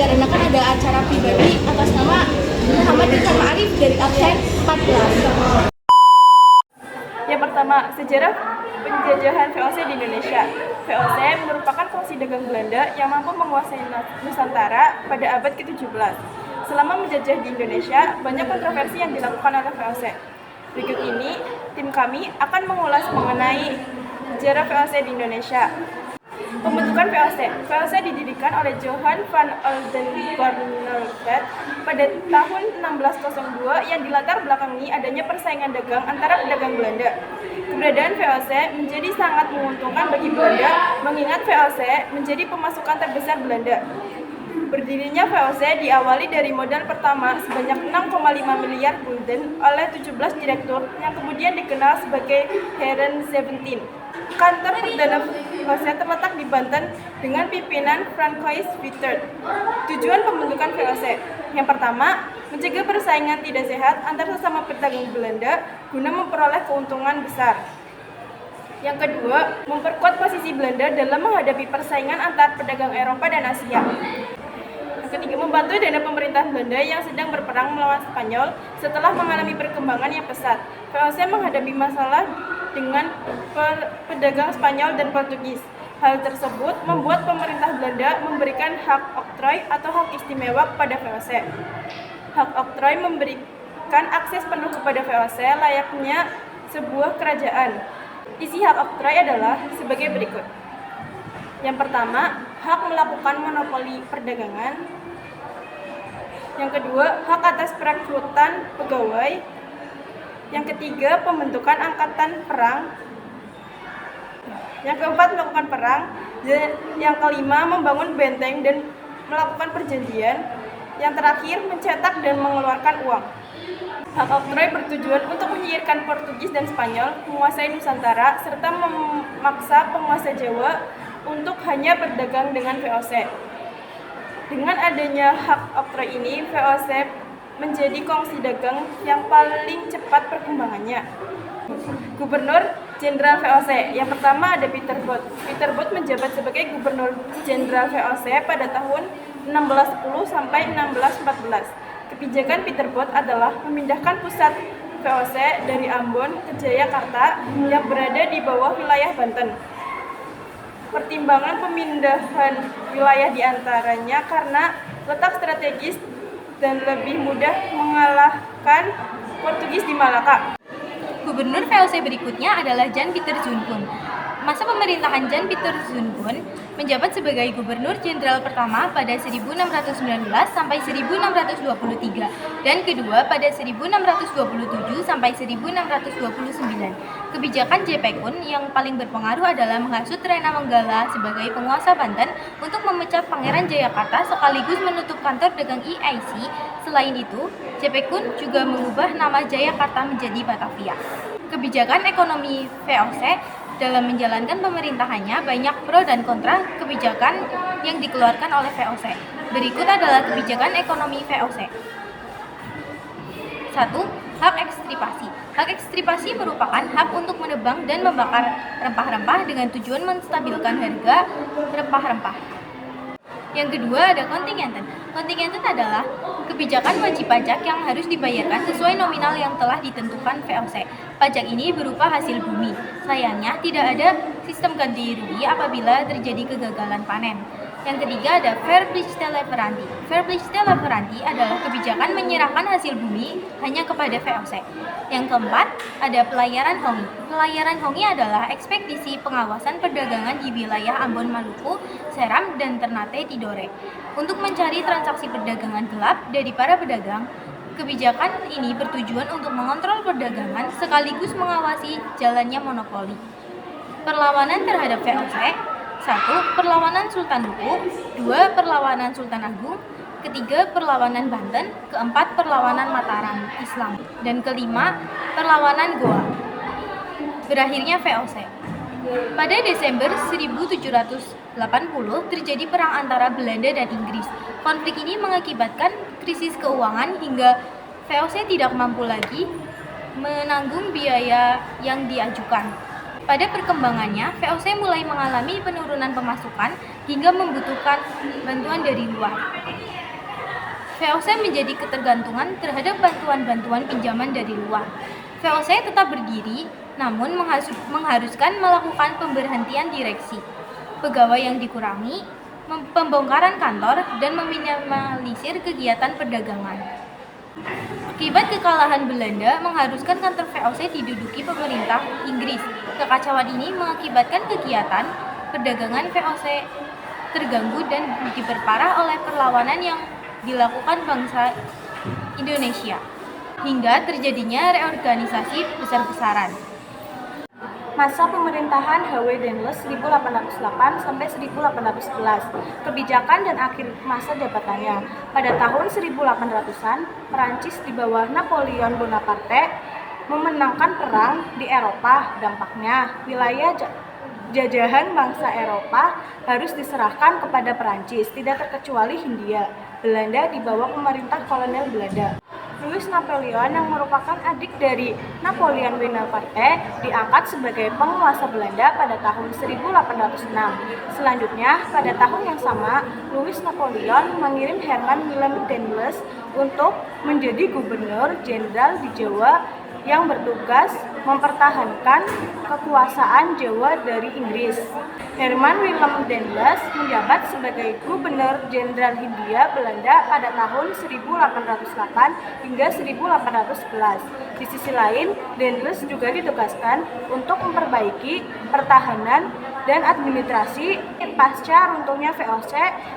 dikarenakan ada acara pribadi atas nama Muhammad Iksan Ma'arif dari absen 14. Yang pertama, sejarah penjajahan VOC di Indonesia. VOC merupakan fungsi dagang Belanda yang mampu menguasai Nusantara pada abad ke-17. Selama menjajah di Indonesia, banyak kontroversi yang dilakukan oleh VOC. Berikut ini, tim kami akan mengulas mengenai sejarah VOC di Indonesia. Pembentukan VOC. VOC didirikan oleh Johan van Oldenbarneveldt pada tahun 1602 yang dilatar belakangi adanya persaingan dagang antara pedagang Belanda. Keberadaan VOC menjadi sangat menguntungkan bagi Belanda, mengingat VOC menjadi pemasukan terbesar Belanda. Berdirinya VOC diawali dari modal pertama sebanyak 6,5 miliar gulden oleh 17 direktur yang kemudian dikenal sebagai Heren 17. Kantor perdana VOC terletak di Banten dengan pimpinan Francois Wittert. Tujuan pembentukan VOC. Yang pertama, mencegah persaingan tidak sehat antar sesama pedagang Belanda guna memperoleh keuntungan besar. Yang kedua, memperkuat posisi Belanda dalam menghadapi persaingan antar pedagang Eropa dan Asia. Yang ketiga, membantu dana pemerintah Belanda yang sedang berperang melawan Spanyol setelah mengalami perkembangan yang pesat. VOC menghadapi masalah dengan pedagang Spanyol dan Portugis. Hal tersebut membuat pemerintah Belanda memberikan hak oktroy atau hak istimewa kepada VOC. Hak oktroy memberikan akses penuh kepada VOC layaknya sebuah kerajaan. Isi hak oktroy adalah sebagai berikut. Yang pertama, hak melakukan monopoli perdagangan. Yang kedua, hak atas perekrutan pegawai. Yang ketiga, pembentukan angkatan perang. Yang keempat, melakukan perang. Yang kelima, membangun benteng dan melakukan perjanjian. Yang terakhir, mencetak dan mengeluarkan uang. Hak oktroy bertujuan untuk menyingkirkan Portugis dan Spanyol menguasai Nusantara serta memaksa penguasa Jawa untuk hanya berdagang dengan VOC. Dengan adanya hak oktroy ini, VOC menjadi kongsi dagang yang paling cepat perkembangannya. Gubernur Jenderal VOC. Yang pertama ada Pieter Both. Pieter Both menjabat sebagai Gubernur Jenderal VOC pada tahun 1610 sampai 1614. Kebijakan Pieter Both adalah memindahkan pusat VOC dari Ambon ke Jayakarta yang berada di bawah wilayah Banten. Pertimbangan pemindahan wilayah diantaranya karena letak strategis dan lebih mudah mengalahkan Portugis di Malaka. Gubernur VOC berikutnya adalah Jan Pieter Zoenkoen. Masa pemerintahan Jan Pieter Zoenkoen menjabat sebagai Gubernur Jenderal pertama pada 1619 sampai 1623 dan kedua pada 1627 sampai 1629. Kebijakan JP Koen yang paling berpengaruh adalah menghasut Rena Menggala sebagai penguasa Banten untuk memecat Pangeran Jayakarta sekaligus menutup kantor dagang EIC. Selain itu, JP Koen juga mengubah nama Jayakarta menjadi Batavia. Kebijakan ekonomi VOC dalam menjalankan pemerintahannya banyak pro dan kontra kebijakan yang dikeluarkan oleh VOC. Berikut adalah kebijakan ekonomi VOC. 1. Hak ekstripasi. Hak ekstripasi merupakan hak untuk menebang dan membakar rempah-rempah dengan tujuan menstabilkan harga rempah-rempah. Yang kedua ada kontingenten. Kontingenten adalah kebijakan wajib pajak yang harus dibayarkan sesuai nominal yang telah ditentukan VOC. Pajak ini berupa hasil bumi. Sayangnya tidak ada sistem ganti rugi apabila terjadi kegagalan panen. Yang ketiga ada Verplichteleverantie. Verplichteleverantie adalah kebijakan menyerahkan hasil bumi hanya kepada VOC. Yang keempat ada pelayaran hongi. Pelayaran hongi adalah ekspedisi pengawasan perdagangan di wilayah Ambon Maluku, Seram, dan Ternate Tidore untuk mencari transaksi perdagangan gelap dari para pedagang. Kebijakan ini bertujuan untuk mengontrol perdagangan sekaligus mengawasi jalannya monopoli. Perlawanan terhadap VOC. 1. Perlawanan Sultan Duku. 2. Perlawanan Sultan Agung. Ketiga, perlawanan Banten. Keempat, perlawanan Mataram Islam. Dan kelima, perlawanan Goa. Berakhirnya VOC. Pada Desember 1780 terjadi perang antara Belanda dan Inggris. Konflik ini mengakibatkan krisis keuangan hingga VOC tidak mampu lagi menanggung biaya yang diajukan. Pada perkembangannya, VOC mulai mengalami penurunan pemasukan hingga membutuhkan bantuan dari luar. VOC menjadi ketergantungan terhadap bantuan-bantuan pinjaman dari luar. VOC tetap berdiri, namun mengharuskan melakukan pemberhentian direksi, pegawai yang dikurangi, pembongkaran kantor, dan meminimalisir kegiatan perdagangan. Akibat kekalahan Belanda mengharuskan kantor VOC diduduki pemerintah Inggris. Kekacauan ini mengakibatkan kegiatan perdagangan VOC terganggu dan diperparah oleh perlawanan yang dilakukan bangsa Indonesia, hingga terjadinya reorganisasi besar-besaran. Masa pemerintahan H.W. Daniels 1808 sampai 1811. Kebijakan dan akhir masa jabatannya. Pada tahun 1800-an, Perancis di bawah Napoleon Bonaparte memenangkan perang di Eropa. Dampaknya, wilayah jajahan bangsa Eropa harus diserahkan kepada Perancis, tidak terkecuali Hindia. Belanda di bawah pemerintah kolonial Belanda. Louis Napoleon yang merupakan adik dari Napoleon Bonaparte diangkat sebagai penguasa Belanda pada tahun 1806. Selanjutnya, pada tahun yang sama, Louis Napoleon mengirim Herman Willem Daendels untuk menjadi gubernur jenderal di Jawa yang bertugas mempertahankan kekuasaan Jawa dari Inggris. Herman Willem Daendels menjabat sebagai Gubernur Jenderal Hindia Belanda pada tahun 1808 hingga 1811. Di sisi lain, Daendels juga ditugaskan untuk memperbaiki pertahanan dan administrasi pasca runtuhnya VOC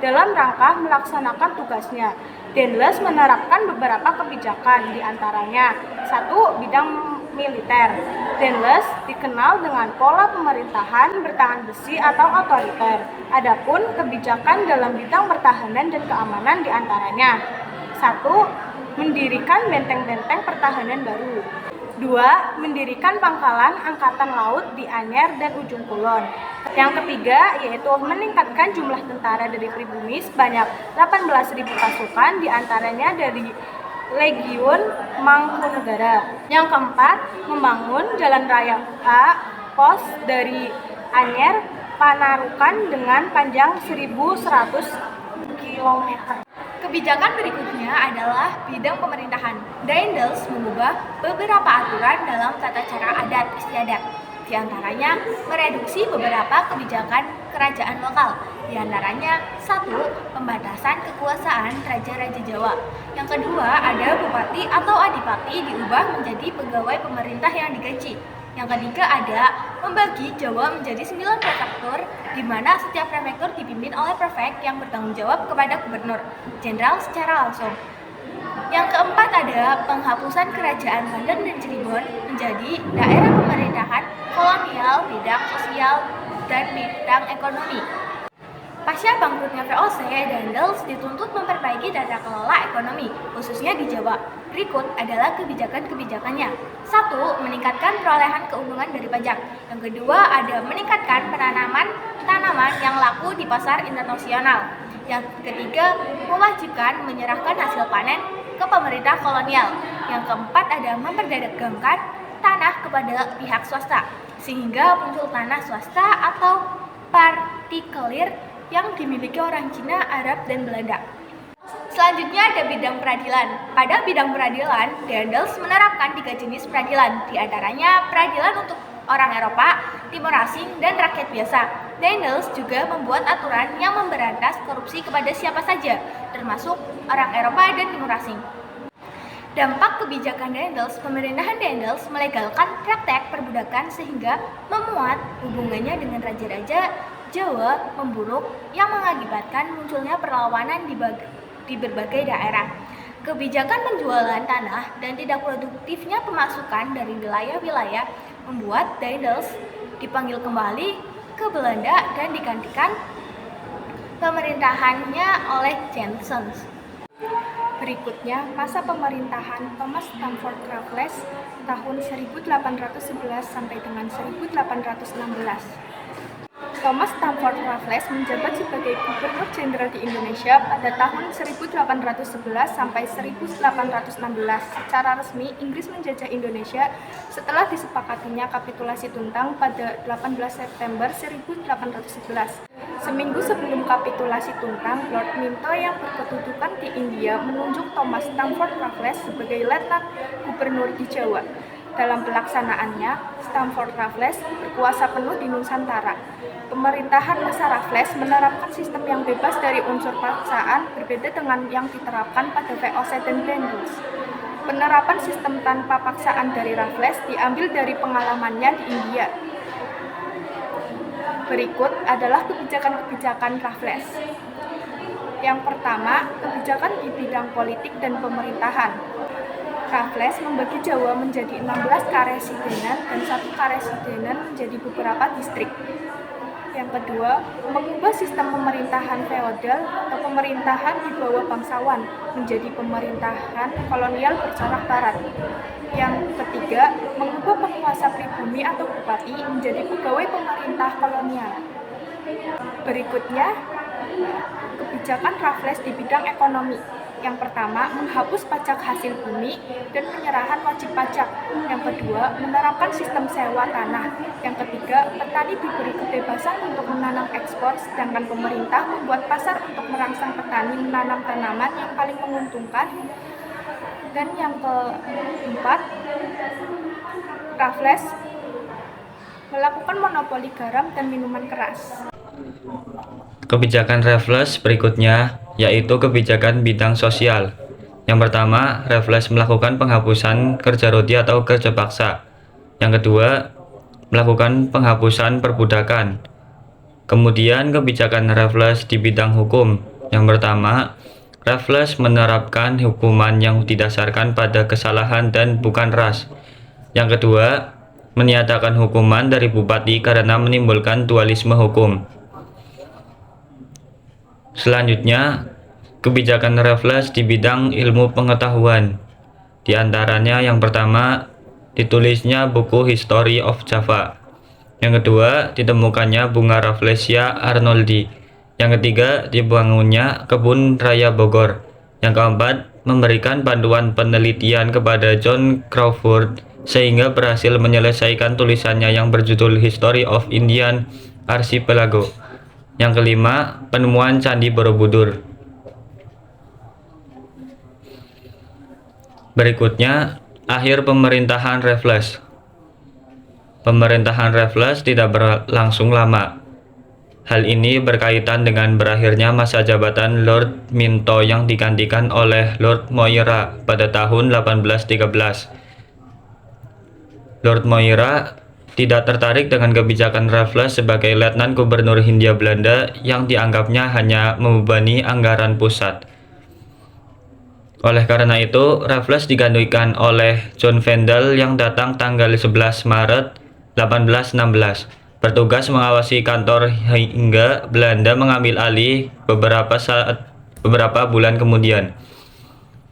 dalam rangka melaksanakan tugasnya. Daendels menerapkan beberapa kebijakan, diantaranya 1. Bidang militer. Daendels dikenal dengan pola pemerintahan bertahan besi atau otoriter. Adapun kebijakan dalam bidang pertahanan dan keamanan diantaranya 1. Mendirikan benteng-benteng pertahanan baru. 2. Mendirikan pangkalan angkatan laut di Anyer dan Ujung Kulon. Yang ketiga yaitu meningkatkan jumlah tentara dari pribumi sebanyak 18.000 pasukan, diantaranya dari Legiun Mangkunegara. Yang keempat, membangun jalan raya pos dari Anyer Panarukan dengan panjang 1.100 km. Kebijakan berikutnya adalah bidang pemerintahan. Daendels mengubah beberapa aturan dalam tata cara adat istiadat. Di antaranya mereduksi beberapa kebijakan kerajaan lokal. Di antaranya 1. Pembatasan kekuasaan Raja-Raja Jawa. Yang kedua, ada bupati atau adipati diubah menjadi pegawai pemerintah yang digaji. Yang ketiga, ada membagi Jawa menjadi 9 prefektur, di mana setiap prefektur dipimpin oleh prefek yang bertanggung jawab kepada gubernur jenderal secara langsung. Yang keempat, ada penghapusan kerajaan Banten dan Cirebon menjadi daerah pemerintahan kolonial, bidang sosial, dan bidang ekonomi. Pasca bangkrutnya VOC, Daendels dituntut memperbaiki tata kelola ekonomi, khususnya di Jawa. Berikut adalah kebijakan-kebijakannya. 1. Meningkatkan perolehan keuntungan dari pajak. Yang kedua, ada meningkatkan penanaman tanaman yang laku di pasar internasional. Yang ketiga, mewajibkan menyerahkan hasil panen ke pemerintah kolonial. Yang keempat, ada memperdagangkan tanah kepada pihak swasta, sehingga muncul tanah swasta atau partikelir yang dimiliki orang Cina, Arab, dan Belanda. Selanjutnya ada bidang peradilan. Pada bidang peradilan, Daendels menerapkan 3 jenis peradilan, di antaranya peradilan untuk orang Eropa, Timur Asing, dan rakyat biasa. Daendels juga membuat aturan yang memberantas korupsi kepada siapa saja, termasuk orang Eropa dan Timur Asing. Dampak kebijakan Daendels, pemerintahan Daendels melegalkan praktek perbudakan sehingga memuat hubungannya dengan raja-raja Jawa memburuk yang mengakibatkan munculnya perlawanan di berbagai daerah. Kebijakan penjualan tanah dan tidak produktifnya pemasukan dari wilayah-wilayah membuat Daendels dipanggil kembali ke Belanda dan digantikan pemerintahannya oleh Janssens. Berikutnya, masa pemerintahan Thomas Stamford Raffles tahun 1811 sampai dengan 1816. Thomas Stamford Raffles menjabat sebagai Gubernur Jenderal di Indonesia pada tahun 1811 sampai 1816. Secara resmi, Inggris menjajah Indonesia setelah disepakatinya kapitulasi Tuntang pada 18 September 1811. Seminggu sebelum kapitulasi Tuntang, Lord Minto yang berkedudukan di India menunjuk Thomas Stamford Raffles sebagai Letnan Gubernur di Jawa. Dalam pelaksanaannya, Stamford Raffles berkuasa penuh di Nusantara. Pemerintahan masa Raffles menerapkan sistem yang bebas dari unsur paksaan, berbeda dengan yang diterapkan pada VOC dan Dendels. Penerapan sistem tanpa paksaan dari Raffles diambil dari pengalamannya di India. Berikut adalah kebijakan-kebijakan Raffles. Yang pertama, kebijakan di bidang politik dan pemerintahan. Raffles membagi Jawa menjadi 16 karesidenan dan 1 karesidenan menjadi beberapa distrik. Yang kedua, mengubah sistem pemerintahan feodal atau pemerintahan di bawah bangsawan menjadi pemerintahan kolonial bercorak barat. Yang ketiga, mengubah penguasa pribumi atau bupati menjadi pegawai pemerintah kolonial. Berikutnya, kebijakan Raffles di bidang ekonomi. Yang pertama, menghapus pajak hasil bumi dan penyerahan wajib pajak. Yang kedua, menerapkan sistem sewa tanah. Yang ketiga, petani diberi kebebasan untuk menanam ekspor, sedangkan pemerintah membuat pasar untuk merangsang petani menanam tanaman yang paling menguntungkan. Dan yang keempat, Raffles melakukan monopoli garam dan minuman keras. Kebijakan Raffles berikutnya yaitu kebijakan bidang sosial. Yang pertama, Raffles melakukan penghapusan kerja roti atau kerja paksa. Yang kedua, melakukan penghapusan perbudakan. Kemudian kebijakan Raffles di bidang hukum. Yang pertama, Raffles menerapkan hukuman yang didasarkan pada kesalahan dan bukan ras. Yang kedua, menyatakan hukuman dari bupati karena menimbulkan dualisme hukum. Selanjutnya, kebijakan Raffles di bidang ilmu pengetahuan. Di antaranya yang pertama, ditulisnya buku History of Java. Yang kedua, ditemukannya bunga Rafflesia arnoldi. Yang ketiga, dibangunnya kebun raya Bogor. Yang keempat, memberikan panduan penelitian kepada John Crawford sehingga berhasil menyelesaikan tulisannya yang berjudul History of Indian Archipelago. Yang kelima, penemuan Candi Borobudur. Berikutnya, akhir pemerintahan Raffles. Pemerintahan Raffles tidak berlangsung lama. Hal ini berkaitan dengan berakhirnya masa jabatan Lord Minto yang digantikan oleh Lord Moira pada tahun 1813. Lord Moira tidak tertarik dengan kebijakan Raffles sebagai Letnan Gubernur Hindia Belanda yang dianggapnya hanya membebani anggaran pusat. Oleh karena itu, Raffles digantikan oleh John Vendel yang datang tanggal 11 Maret 1816, bertugas mengawasi kantor hingga Belanda mengambil alih beberapa bulan kemudian.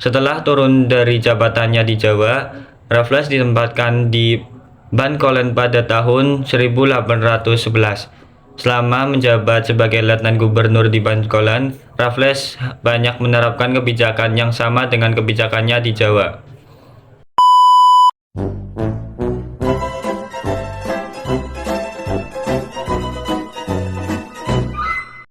Setelah turun dari jabatannya di Jawa, Raffles ditempatkan di Bankolen pada tahun 1811. Selama menjabat sebagai Letnan Gubernur di Bankolen, Raffles banyak menerapkan kebijakan yang sama dengan kebijakannya di Jawa.